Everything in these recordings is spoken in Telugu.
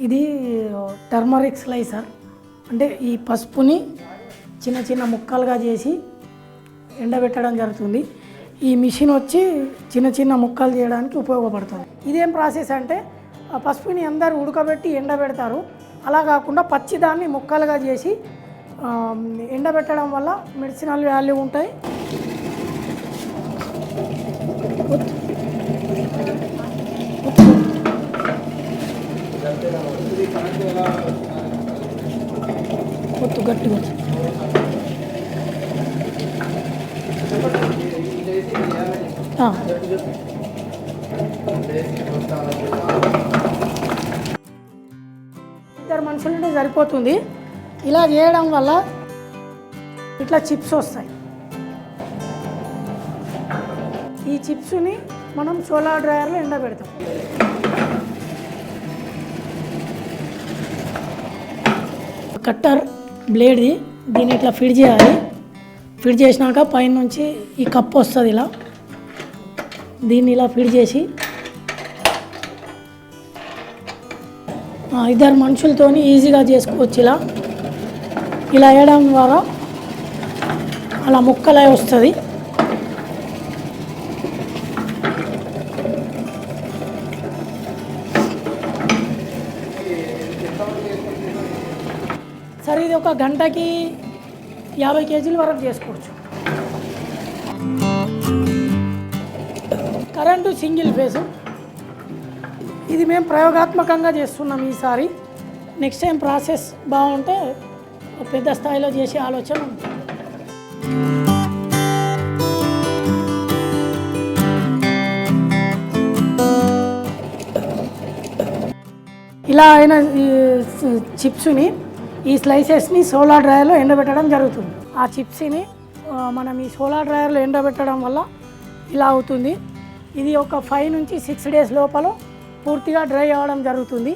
ఇది టర్మరిక్ స్లైసర్, అంటే ఈ పసుపుని చిన్న చిన్న ముక్కలుగా చేసి ఎండబెట్టడం జరుగుతుంది. ఈ మిషన్ వచ్చి చిన్న చిన్న ముక్కలు చేయడానికి ఉపయోగపడుతుంది. ఇదేం ప్రాసెస్ అంటే ఆ పసుపుని అందరూ ఉడకబెట్టి ఎండబెడతారు, అలా కాకుండా పచ్చిదాన్ని ముక్కలుగా చేసి ఎండబెట్టడం వల్ల మెడిసినల్ వాల్యూ ఉంటాయి. కొత్తు గట్టిగా ఇద్దరు మనుషులుంటే సరిపోతుంది. ఇలా చేయడం వల్ల ఇట్లా చిప్స్ వస్తాయి. ఈ చిప్స్ని మనం సోలార్ డ్రైయర్లో ఎండబెడతాం. కట్టర్ బ్లేడ్ది, దీన్ని ఇట్లా ఫిట్ చేయాలి. ఫిట్ చేసినాక పైన నుంచి ఈ కప్ వస్తుంది, ఇలా దీన్ని ఇలా ఫిట్ చేసి ఇద్దరు మనుషులతో ఈజీగా చేసుకోవచ్చు. ఇలా వేయడం ద్వారా అలా ముక్కలై వస్తుంది. సరే, ఇది ఒక గంటకి 50 కేజీల వరకు చేసుకోవచ్చు. Current single phase. ఇది మేము ప్రయోగాత్మకంగా చేస్తున్నాం ఈసారి. నెక్స్ట్ టైం ప్రాసెస్ బాగుంటే పెద్ద స్థాయిలో చేసే ఆలోచన ఉంది. ఇలా అయిన ఈ చిప్స్ని, ఈ స్లైసెస్ని సోలార్ డ్రైయర్లో ఎండబెట్టడం జరుగుతుంది. ఆ చిప్స్ని మనం ఈ సోలార్ డ్రైయర్లో ఎండబెట్టడం వల్ల ఇలా అవుతుంది. ఇది ఒక 5 నుంచి 6 డేస్ లోపల పూర్తిగా డ్రై అవ్వడం జరుగుతుంది.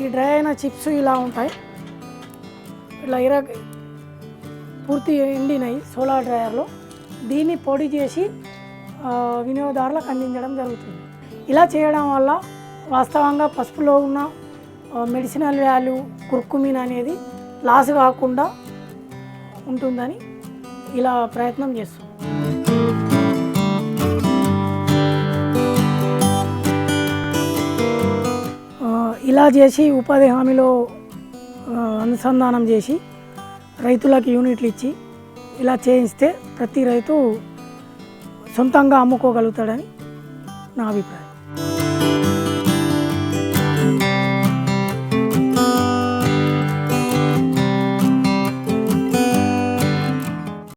ఈ డ్రై అయిన చిప్స్ ఇలా ఉంటాయి. ఇలా పూర్తి ఎండినాయి సోలార్ డ్రైయర్లో. దీన్ని పొడి చేసి వినియోగదారులకు అందించడం జరుగుతుంది. ఇలా చేయడం వల్ల వాస్తవంగా పసుపులో ఉన్న మెడిసినల్ వాల్యూ, కుర్కుమిన్ అనేది లాస్ కాకుండా ఉంటుందని ఇలా ప్రయత్నం చేస్తాం. ఇలా చేసి ఉపాధి హామీలో అనుసంధానం చేసి రైతులకు యూనిట్లు ఇచ్చి ఇలా చేయిస్తే ప్రతి రైతు సొంతంగా అమ్ముకోగలుగుతాడని నా అభిప్రాయం.